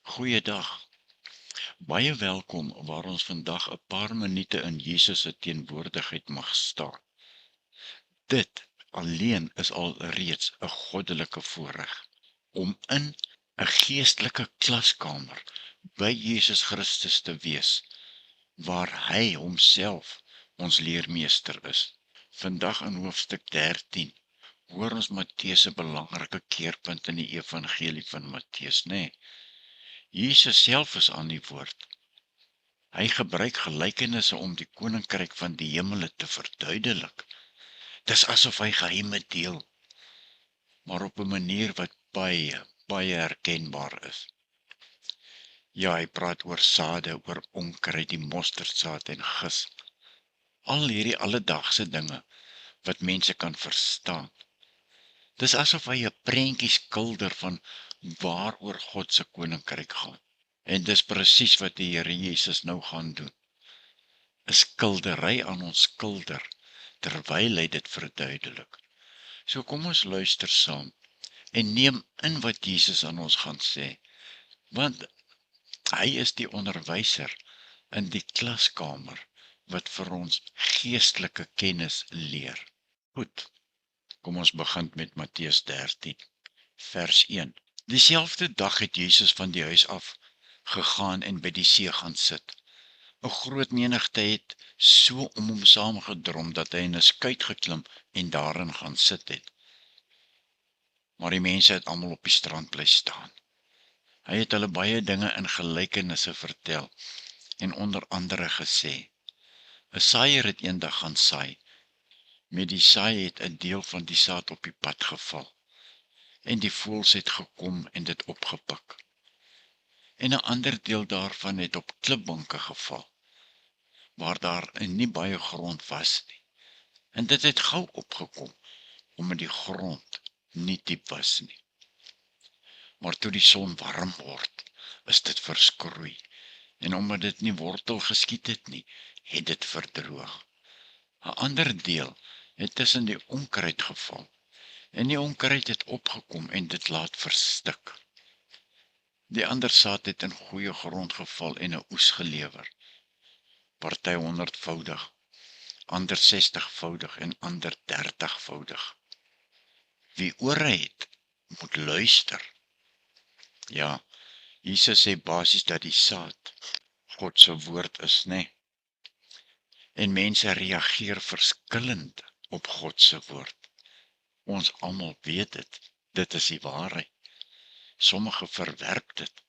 Goeiedag. Baie welkom waar ons vandag 'n paar minute in Jesus se teenwoordigheid mag staan. Dit alleen is al reeds 'n goddelike voorreg om in 'n geestelike klaskamer by Jesus Christus te wees, waar hy homself ons leermeester is. Vandag in hoofstuk 13 hoor ons Matteus se belangrike keerpunt in die evangelie van Matteus, né? Jesus self is aan die woord. Hy gebruik gelykenisse om die koninkryk van die hemele te verduidelik. Dis asof hy geheime deel, maar op 'n manier wat baie herkenbaar is. Ja, hy praat oor sade, oor onkruid, die mosterdsaad en gis. Al hierdie alledaagse dinge wat mense kan verstaan. Dis asof hy 'n prentjie skilder van waaroor God se koninkryk gaan. En dis presies wat die Here Jesus nou gaan doen. 'n Skildery aan ons skilder, terwyl hy dit verduidelik. So kom ons luister saam, en neem in wat Jesus aan ons gaan sê, want hy is die onderwyser in die klaskamer, wat vir ons geestelike kennis leer. Goed, kom ons begin met Matteus 13, vers 1. Dieselfde dag het Jesus van die huis af gegaan en by die see gaan sit. 'n Groot menigte het so om hom saamgedrom, dat hy in 'n skuit geklim en daarin gaan sit het. Maar die mense het almal op die strand bly staan. Hy het hulle baie dinge in gelykenisse vertel, en onder andere gesê, 'n saaiër het eendag gaan saai. Met die saai het 'n deel van die saad op die pad geval, en die voëls het gekom en dit opgepik. En 'n ander deel daarvan het op klipbanke geval, waar daar nie baie grond was nie. En dit het gou opgekom, omdat die grond nie diep was nie. Maar toe die son warm word, is dit verskroei, en omdat dit nie wortel geskiet het nie, het dit verdroog. 'n Ander deel het tussen die onkruid geval, en die onkruid het opgekom en dit laat verstik. Die ander saad het in goeie grond geval en 'n oes gelewer, party 100voudig, ander 60voudig en ander 30voudig. Wie ore het, moet luister. Ja, Jesus sê basies dat die saad God se woord is, né? En mense reageer verskillend op God se woord. Ons almal weet dit is die waarheid. Sommige verwerp dit,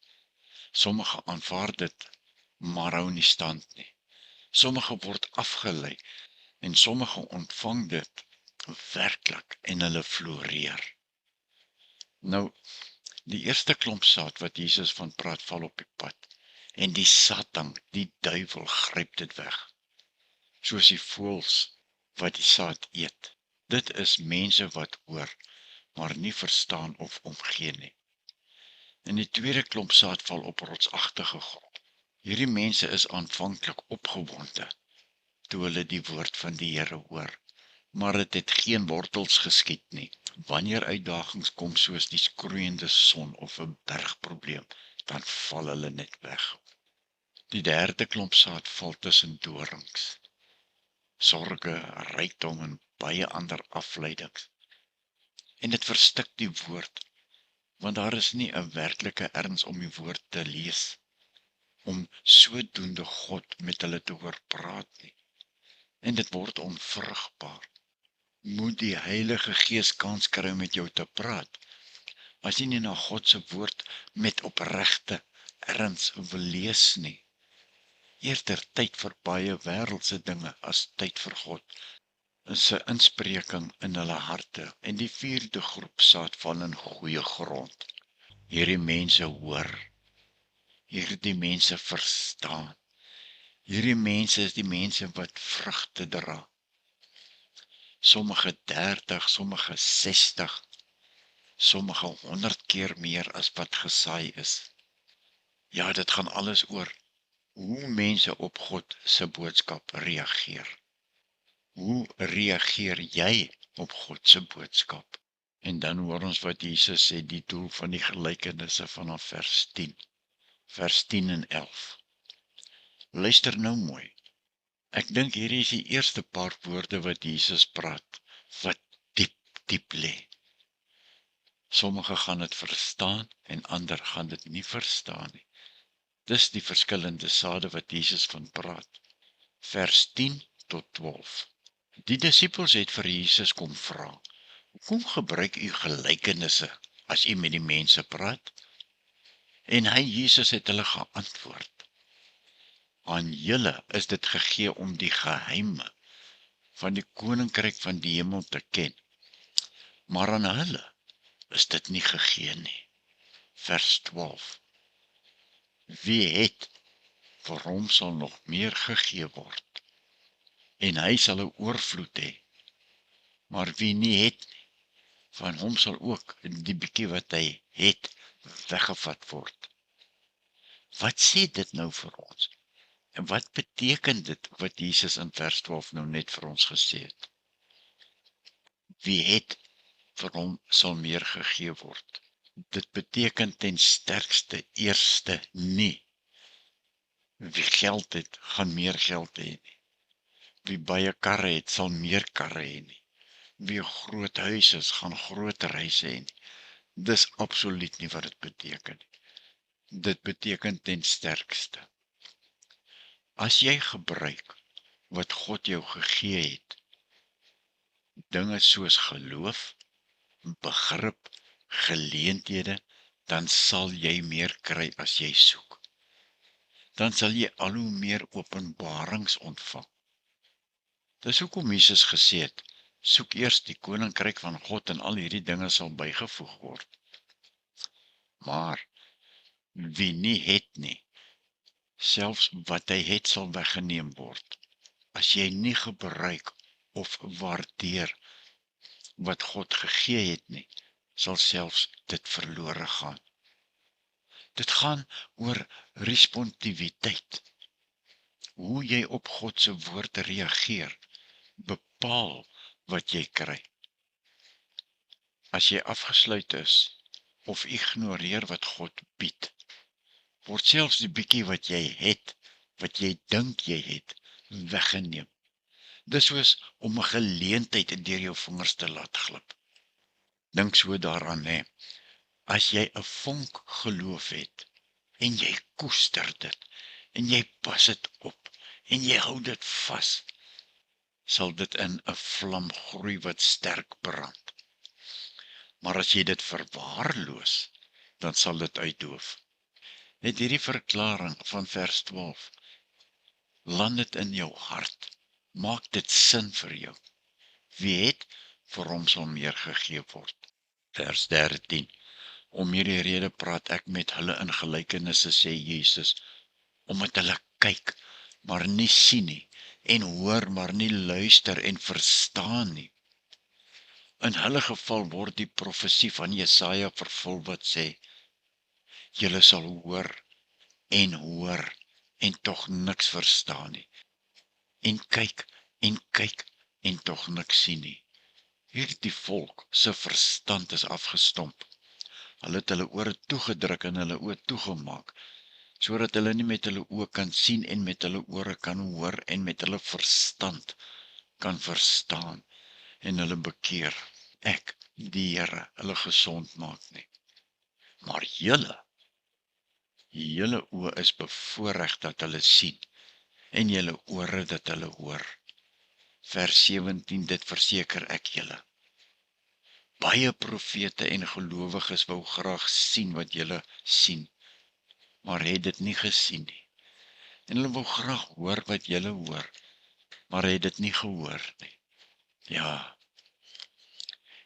sommige aanvaar dit, maar hou nie stand nie. Sommige word afgelei, en sommige ontvang dit werklik en hulle floreer. Nou, die eerste klomp saad wat Jesus van praat, val op die pad, en die Satan, die duiwel, gryp dit weg, soos die voëls wat die saad eet. Dit is mense wat hoor, maar nie verstaan of omgee nie. En die tweede klomp saad val op rotsagtige grond. Hierdie mense is aanvanklik opgewonde, toe hulle die woord van die Here hoor, maar dit het geen wortels geskiet nie. Wanneer uitdagings kom soos die skroeiende son of 'n bergprobleem, dan val hulle net weg. Die derde klomp saad val tussen dorings, sorge, rykdom en baie ander afleidings. En dit verstik die woord, want daar is nie 'n werklike erns om die woord te lees, om sodoende God met hulle te hoor praat nie. En dit word onvrugbaar. Moet die Heilige Gees kans kry om met jou te praat, as jy nie na God se woord met opregte erns wil lees nie. Eerder tyd vir baie wêreldse dinge as tyd vir God, is 'n inspreking in hulle harte, en die vierde groep saad val in goeie grond. Hierdie mense hoor, hierdie mense verstaan, hierdie mense is die mense wat vrugte dra. Sommige 30, sommige 60, sommige 100 keer meer as wat gesaai is. Ja, dit gaan alles oor hoe mense op God se boodskap reageer. Hoe reageer jy op God se boodskap? En dan hoor ons wat Jesus sê, die doel van die gelykenisse vanaf vers 10. vers 10 en 11. Luister nou mooi. Ek dink hierdie is die eerste paar woorde wat Jesus praat, wat diep lê. Sommige gaan dit verstaan en ander gaan dit nie verstaan nie. Dis die verskillende sade wat Jesus van praat. Vers 10 tot 12. Die disippels het vir Jesus kom vra, hoekom gebruik u gelykenisse as u met die mense praat? En hy, Jesus, het hulle geantwoord, aan julle is dit gegee om die geheime van die koninkryk van die hemel te ken, maar aan hulle is dit nie gegee nie. Vers 12. Wie het, vir hom sal nog meer gegee word, en hy sal 'n oorvloed hê, maar wie nie het nie, van hom sal ook die bietjie wat hy het, weggevat word. Wat sê dit nou vir ons? En wat beteken dit wat Jesus in vers 12 nou net vir ons gesê het? Wie het, vir hom sal meer gegee word. Dit beteken ten sterkste eerste nie. Wie geld het, gaan meer geld hê nie. Wie baie karre het, sal meer karre hê nie. Wie 'n groot huis is, gaan groter huise hê nie. Dis absoluut nie wat dit beteken nie. Dit beteken ten sterkste. As jy gebruik wat God jou gegee het, dinge soos geloof, begrip, geleenthede, dan sal jy meer kry as jy soek. Dan sal jy al hoe meer openbarings ontvang. Dis hoekom Jesus gesê het, soek eers die koninkryk van God en al hierdie dinge sal bygevoeg word. Maar wie nie het nie, selfs wat hy het sal weggeneem word. As jy nie gebruik of waardeer wat God gegee het nie, sal selfs dit verlore gaan. Dit gaan oor responsiviteit. Hoe jy op God se woord reageer, bepaal wat jy kry. As jy afgesluit is, of ignoreer wat God bied, word selfs die bietjie wat jy het, wat jy dink jy het, weggeneem. Dis soos om 'n geleentheid deur jou vingers te laat glip. Dink so daaraan, hè. As jy 'n vonk geloof het, en jy koester dit, en jy pas dit op, en jy hou dit vas, sal dit in 'n vlam groei wat sterk brand. Maar as jy dit verwaarloos, dan sal dit uitdoof. Net hierdie verklaring van vers 12, land dit in jou hart, maak dit sin vir jou. Wie het, vir hom sal meer gegee word. Vers 13, om hierdie rede praat ek met hulle in gelykenisse, sê Jesus, omdat hulle kyk, maar nie sien nie, en hoor, maar nie luister en verstaan nie. In hulle geval word die profesie van Jesaja vervul wat sê, julle sal hoor en tog niks verstaan nie. En kyk en tog niks sien nie. Hierdie volk se verstand is afgestomp. Hulle het hulle ore toegedruk en hulle oë toegemaak, sodat hulle nie met hulle oë kan sien en met hulle ore kan hoor en met hulle verstand kan verstaan en hulle bekeer. Ek, die Here, hulle gesond maak nie. Maar julle oë is bevoorreg dat hulle sien en julle ore dat hulle hoor. Vers 17, dit verseker ek julle. Baie profete en gelowiges wou graag sien wat julle sien, maar het dit nie gesien nie. En hulle wou graag hoor wat julle hoor, maar het dit nie gehoor nie. Ja,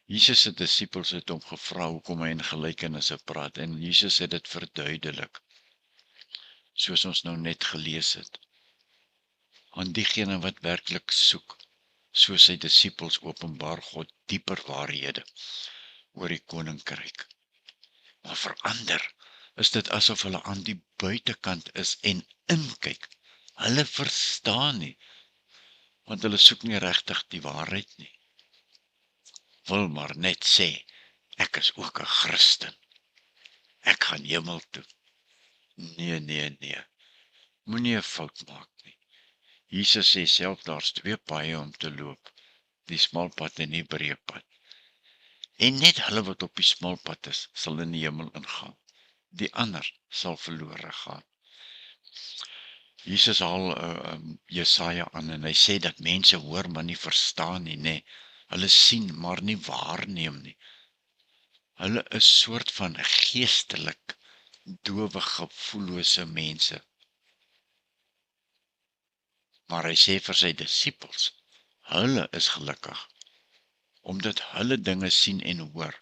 Jesus se disippels het hom gevra hoekom hy in gelykenisse praat, en Jesus het dit verduidelik, soos ons nou net gelees het. Aan diegene wat werklik soek, soos sy disippels openbaar God dieper waarhede oor die koninkryk. Maar vir ander is dit asof hulle aan die buitekant is en inkyk. Hulle verstaan nie, want hulle soek nie regtig die waarheid nie. Wil maar net sê, ek is ook 'n Christen. Ek gaan hemel toe. Nee. Moenie 'n fout maak nie. Jesus sê self daar's 2 paaie om te loop, die smal pad en die breë pad. En net hulle wat op die smal pad is, sal in die hemel ingaan. Die ander sal verlore gaan. Jesus haal Jesaja aan en hy sê dat mense hoor maar nie verstaan nie, nê. Hulle sien maar nie waarneem nie. Hulle is soort van geestelik dowe, gevoellose mense. Maar hy sê vir sy disippels, hulle is gelukkig, omdat hulle dinge sien en hoor,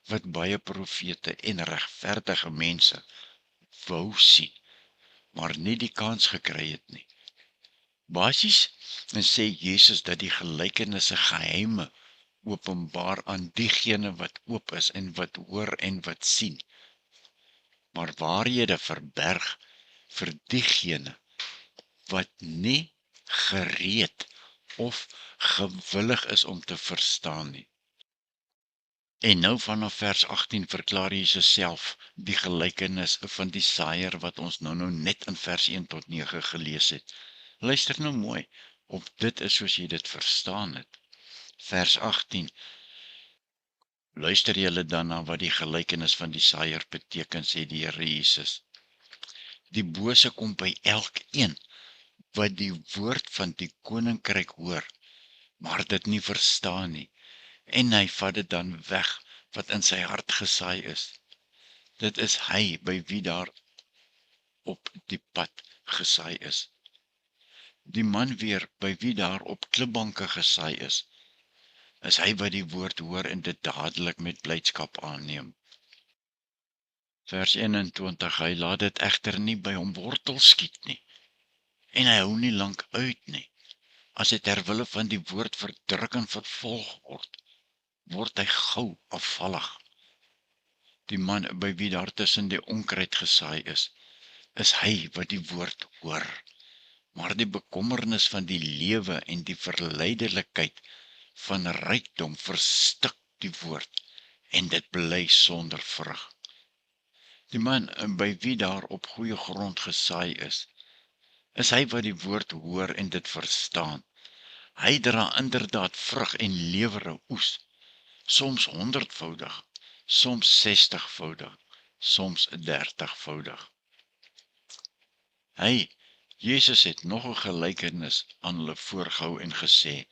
wat baie profete en regverdige mense wou sien, maar nie die kans gekry het nie. Basies sê Jesus dat die gelykenisse geheime openbaar aan diegene wat oop is en wat hoor en wat sien, maar waarhede verberg vir diegene wat nie gereed of gewillig is om te verstaan nie. En nou vanaf vers 18 verklaar Jesus self die gelykenis van die saaier wat ons nou net in vers 1 tot 9 gelees het. Luister nou mooi, of dit is soos jy dit verstaan het. Vers 18. Luister julle dan na wat die gelykenis van die saaier beteken, sê die Here Jesus. Die bose kom by elkeen wat die woord van die koninkryk hoor, maar dit nie verstaan nie, en hy vat dit dan weg wat in sy hart gesaai is. Dit is hy by wie daar op die pad gesaai is. Die man weer by wie daar op klipbanke gesaai is hy wat die woord hoor en dit dadelik met blydskap aanneem. Vers 21, hy laat dit egter nie by hom wortel skiet nie, en hy hou nie lank uit nie. As hy ter wille van die woord verdruk en vervolg word hy gou afvallig. Die man by wie daar tussen die onkruid gesaai is hy wat die woord hoor, maar die bekommernis van die lewe en die verleidelikheid van rykdom verstik die woord, en dit bly sonder vrug. Die man by wie daar op goeie grond gesaai is hy wat die woord hoor en dit verstaan. Hy dra inderdaad vrug en lewer 'n oes, soms 100voudig, soms 60voudig, soms 30voudig. Jesus het nog 'n gelykenis aan hulle voorgehou en gesê,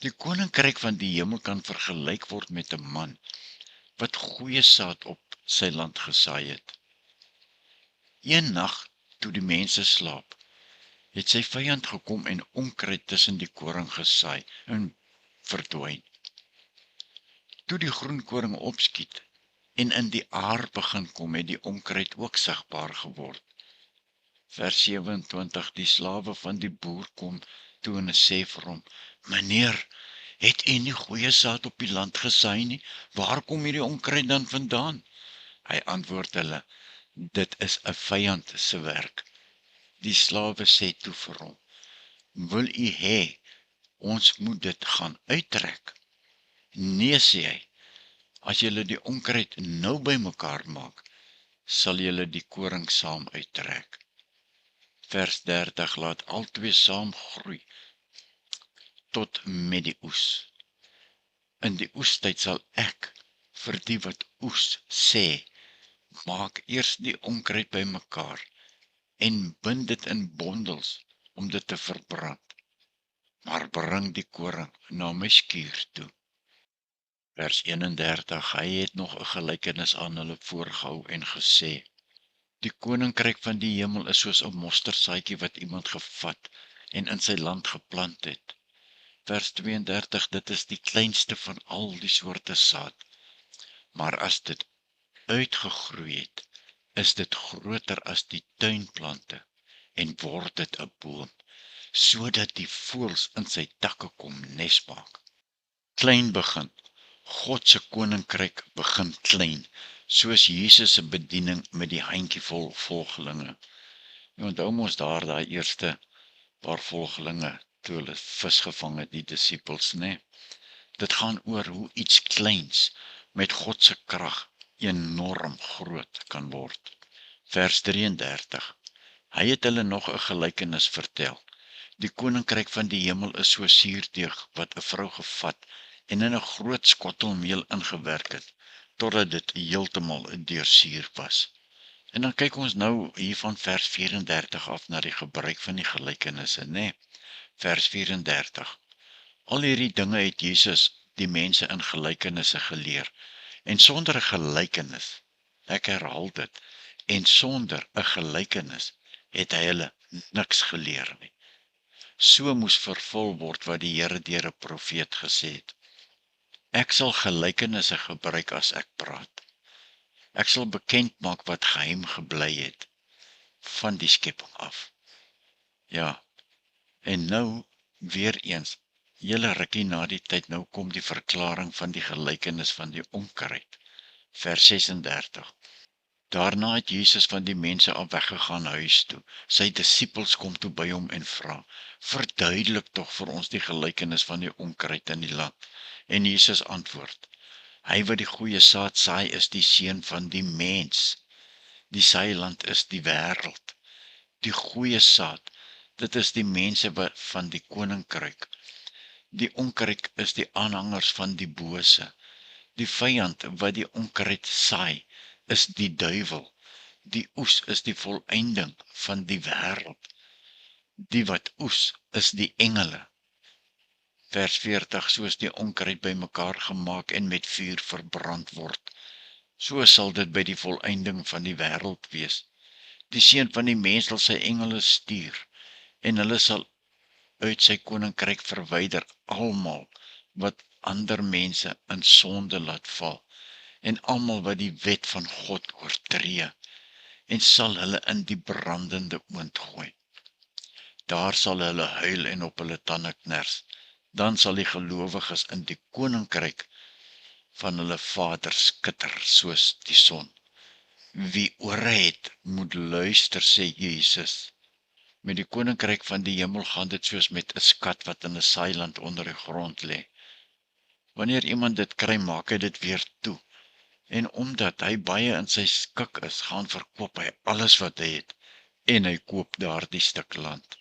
die koninkryk van die hemel kan vergelyk word met 'n man, wat goeie saad op sy land gesaai het. Een nag, toe die mense slaap, het sy vyand gekom en onkruid tussen die koring gesaai en verdwyn. Toe die groen koring opskiet en in die aar begin kom, het die onkruid ook sigbaar geword. Vers 27, die slawe van die boer kom toe en sê vir hom, meneer, het u nie goeie saad op die land gesaai nie? Waar kom hierdie onkruid dan vandaan? Hy antwoord hulle, dit is 'n vyand se werk. Die slawe sê toe vir hom, wil u hê, ons moet dit gaan uittrek? Nee, sê hy, as julle die onkruid nou bymekaar maak, sal julle die koring saam uittrek. Vers 30, laat albei saam groei, tot met die oes. In die oestyd sal ek, vir die wat oes, sê, maak eers die onkruid bymekaar, en bind dit in bondels, om dit te verbrand, maar bring die koring na my skuur toe. Vers 31, hy het nog 'n gelykenis aan hulle voorgehou en gesê, die koninkryk van die hemel is soos 'n mosterdsaadjie wat iemand gevat en in sy land geplant het. Vers 32, dit is die kleinste van al die soorte saad, maar as dit uitgegroei het, is dit groter as die tuinplante en word dit 'n boom, sodat die voëls in sy takke kom nes maak. Klein begin. God se koninkryk begin klein, soos Jesus se bediening met die handjievol volgelinge. Jy onthou mos daai eerste paar volgelinge toe hulle vis gevang het, die disippels, né? Dit gaan oor hoe iets kleins met God se krag enorm groot kan word. Vers 33. Hy het hulle nog 'n gelykenis vertel. Die koninkryk van die hemel is so suurdeeg wat 'n vrou gevat en in 'n groot skottel meel ingewerk het, totdat dit heeltemal deursuur was. En dan kyk ons nou hier van vers 34 af na die gebruik van die gelykenisse, né? Vers 34. Al hierdie dinge het Jesus die mense in gelykenisse geleer. En sonder 'n gelykenis, ek herhaal dit, en sonder 'n gelykenis het hy hulle niks geleer nie. So moes vervul word wat die Here deur 'n profeet gesê het. Ek sal gelykenisse gebruik as ek praat. Ek sal bekend maak wat geheim gebly het van die skepping af. Ja, en nou weer eens, hele rukkie na die tyd, nou kom die verklaring van die gelykenis van die onkruid. Vers 36. Daarna het Jesus van die mense af weggegaan huis toe. Sy disippels kom toe by hom en vra: "Verduidelik tog vir ons die gelykenis van die onkruid in die land." En Jesus antwoord: "Hy wat die goeie saad saai is die seun van die mens. Die saailand is die wêreld. Die goeie saad, dit is die mense van die koninkryk. Die onkruid is die aanhangers van die bose. Die vyand wat die onkruid saai, is die duiwel. Die oes is die volëinding van die wêreld. Die wat oes is die engele." Vers 40, soos die onkruid bymekaar gemaak en met vuur verbrand word, so sal dit by die volëinding van die wêreld wees. Die seun van die mens sal sy engele stuur, en hulle sal uit sy koninkryk verwyder almal wat ander mense in sonde laat val, en almal wat die wet van God oortree, en sal hulle in die brandende oond gooi. Daar sal hulle huil en op hulle tande kners. Dan sal die gelowiges in die koninkryk van hulle Vader skitter soos die son. Wie ore het, moet luister, sê Jesus. Met die koninkryk van die hemel gaan dit soos met 'n skat wat in 'n saailand onder die grond lê. Wanneer iemand dit kry, maak hy dit weer toe. En omdat hy baie in sy skik is, gaan verkoop hy alles wat hy het, en hy koop daardie stuk land.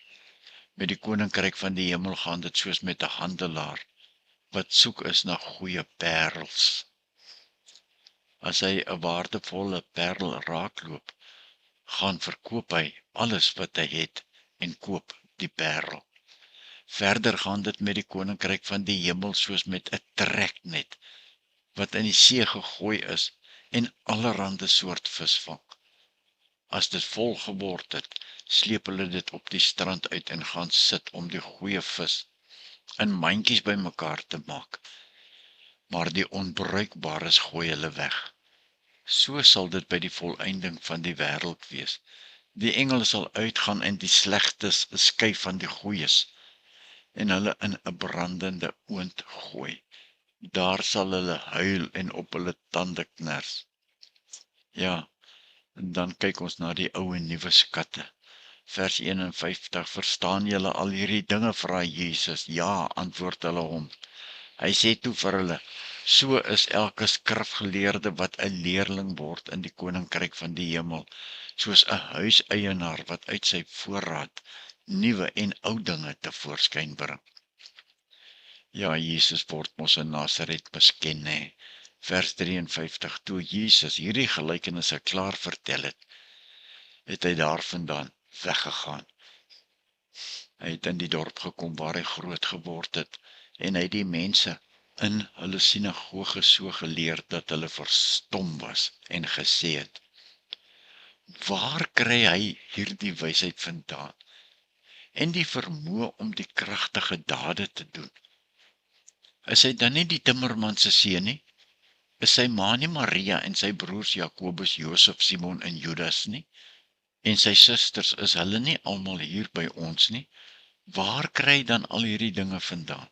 Met die koninkryk van die hemel gaan dit soos met 'n handelaar, wat soek is na goeie parels. As hy 'n waardevolle parel raakloop, gaan verkoop hy alles wat hy het, en koop die parel. Verder gaan dit met die koninkryk van die hemel soos met 'n treknet, wat in die see gegooi is, en allerhande soort vis vang. As dit vol geword het, sleep hulle dit op die strand uit en gaan sit om die goeie vis in mandjies bymekaar te maak. Maar die onbruikbares gooi hulle weg. So sal dit by die volëinding van die wêreld wees. Die engele sal uitgaan en die slegtes skei van die goeies, en hulle in 'n brandende oond gooi. Daar sal hulle huil en op hulle tande kners. Ja, en dan kyk ons na die ou en nuwe skatte. Vers 51, verstaan julle al hierdie dinge, vra Jesus. Ja, antwoord hulle hom. Hy sê toe vir hulle, so is elke skrifgeleerde wat 'n leerling word in die koninkryk van die hemel, soos 'n huiseienaar wat uit sy voorraad nuwe en ou dinge tevoorskyn bring. Ja, Jesus word mos in Nasaret misken, hè. Vers 53, toe Jesus hierdie gelykenisse klaar vertel het, het hy daarvandaan weggegaan. Hy het in die dorp gekom waar hy groot geword het, en hy het die mense in hulle sinagoge so geleer dat hulle verstom was en gesê het: "Waar kry hy hierdie wysheid vandaan en die vermoë om die kragtige dade te doen? Is hy dan nie die timmerman se seun nie? Is sy ma nie Maria en sy broers Jakobus, Josef, Simon en Judas nie? En sy susters, is hulle nie almal hier by ons nie? Waar kry hy dan al hierdie dinge vandaan?"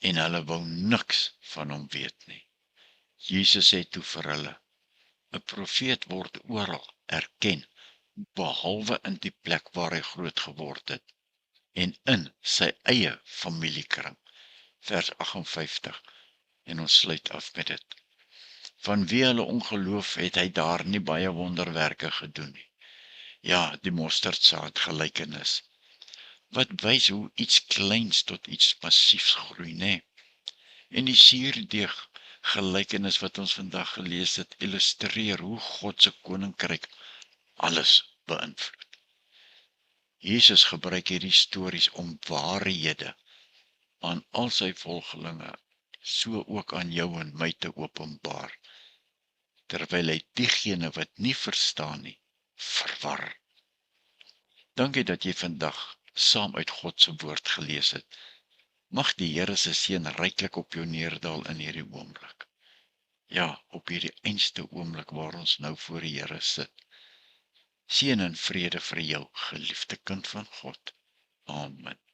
En hulle wou niks van hom weet nie. Jesus sê toe vir hulle: "'n Profeet word oral erken, behalwe in die plek waar hy groot geword het, en in sy eie familiekring." Vers 58, en ons sluit af met dit. Vanweë hulle ongeloof het hy daar nie baie wonderwerke gedoen nie. Ja, die mosterdsaad gelykenis, wat wys hoe iets kleins tot iets massiefs groei, né? En die suurdeeg gelykenis wat ons vandag gelees het, illustreer hoe God se koninkryk alles beïnvloed. Jesus gebruik hierdie stories om waarhede aan al sy volgelinge, so ook aan jou en my te openbaar, terwyl hy diegene wat nie verstaan nie, verwar. Dankie dat jy vandag saam uit God se woord gelees het. Mag die Here se seën ryklik op jou neerdal in hierdie oomblik. Ja, op hierdie einste oomblik waar ons nou voor die Here sit. Seën en vrede vir jou, geliefde kind van God. Amen.